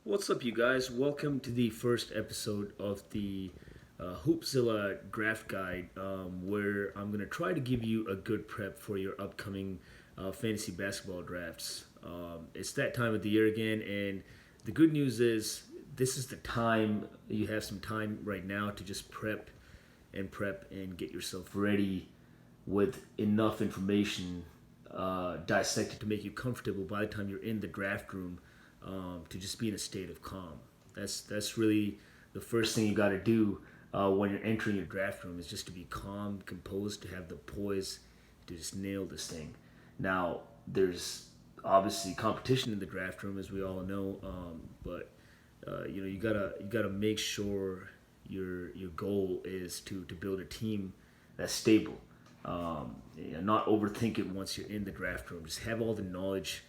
What's up, you guys? Welcome to the first episode of the Hoopzilla draft guide, where I'm going to try to give you a good prep for your upcoming fantasy basketball drafts. It's that time of the year again, and the good news is this is the time you have some time right now to just prep and get yourself ready with enough information dissected to make you comfortable by the time you're in the draft room to just be in a state of calm. That's really the first thing you got to do when you're entering your draft room is just to be calm, composed, to have the poise to just nail this thing. Now, there's obviously competition in the draft room, as we all know, but you gotta make sure your goal is to build a team that's stable. Not overthink it once you're in the draft room. Just have all the knowledge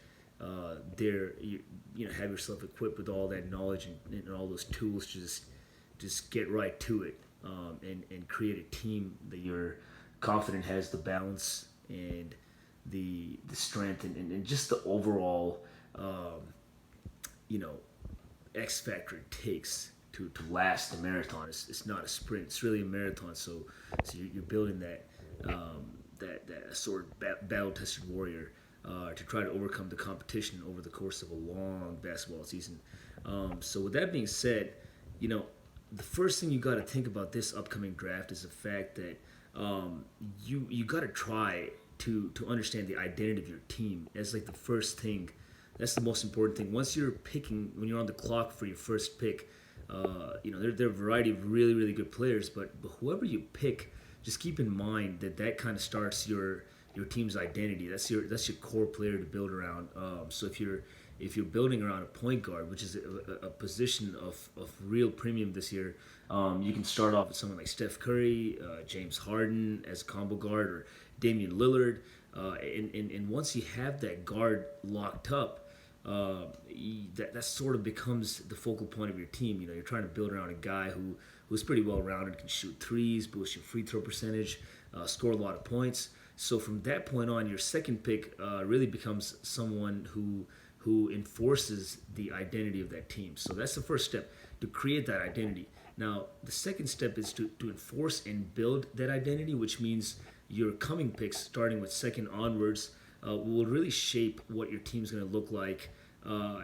there. Have yourself equipped with all that knowledge and all those tools. Just get right to it and create a team that you're confident has the balance and the strength and just the overall you know X factor it takes to last the marathon. It's not a sprint. It's really a marathon. So you're building that sort of battle tested warrior to try to overcome the competition over the course of a long basketball season. So with that being said, the first thing you got to think about this upcoming draft is the fact that you got to try to understand the identity of your team as like the first thing. That's the most important thing. Once you're picking, when you're on the clock for your first pick, there are a variety of really really good players, but whoever you pick, just keep in mind that kind of starts your team's identity. That's your core player to build around. So if you're building around a point guard, which is a position of real premium this year, you can start off with someone like Steph Curry, James Harden as a combo guard, or Damian Lillard. And once you have that guard locked up, that sort of becomes the focal point of your team. You're trying to build around a guy who's pretty well rounded, can shoot threes, boost your free throw percentage, score a lot of points. So from that point on, your second pick really becomes someone who enforces the identity of that team. So that's the first step, to create that identity. Now, the second step is to enforce and build that identity, which means your coming picks, starting with second onwards, will really shape what your team's going to look like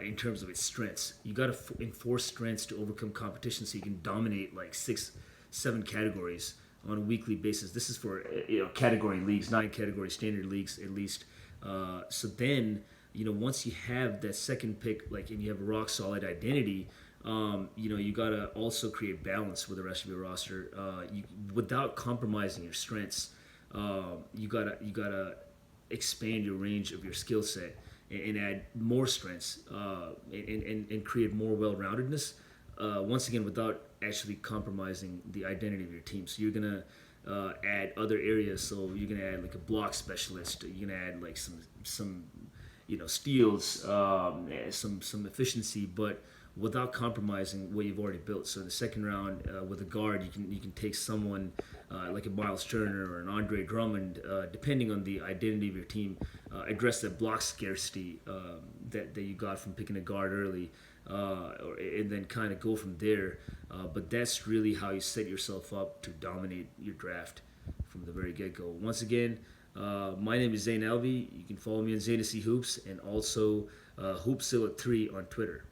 in terms of its strengths. You got to enforce strengths to overcome competition so you can dominate like 6, 7 categories on a weekly basis. This is for category leagues, 9 category standard leagues at least. So then, once you have that second pick, like, and you have a rock solid identity, you gotta also create balance with the rest of your roster. Without compromising your strengths, you gotta expand your range of your skill set and add more strengths and create more well-roundedness. Once again, without actually compromising the identity of your team. So you're gonna add other areas. So you're gonna add like a block specialist. You're gonna add like some steals, some efficiency, but without compromising what you've already built. So in the second round, with a guard, you can take someone like a Miles Turner or an Andre Drummond, depending on the identity of your team. Address that block scarcity that you got from picking a guard early, and then kind of go from there. But that's really how you set yourself up to dominate your draft from the very get-go. Once again, my name is Zain Alvi. You can follow me on Zainacy Hoops and also Hoopzilla3 on Twitter.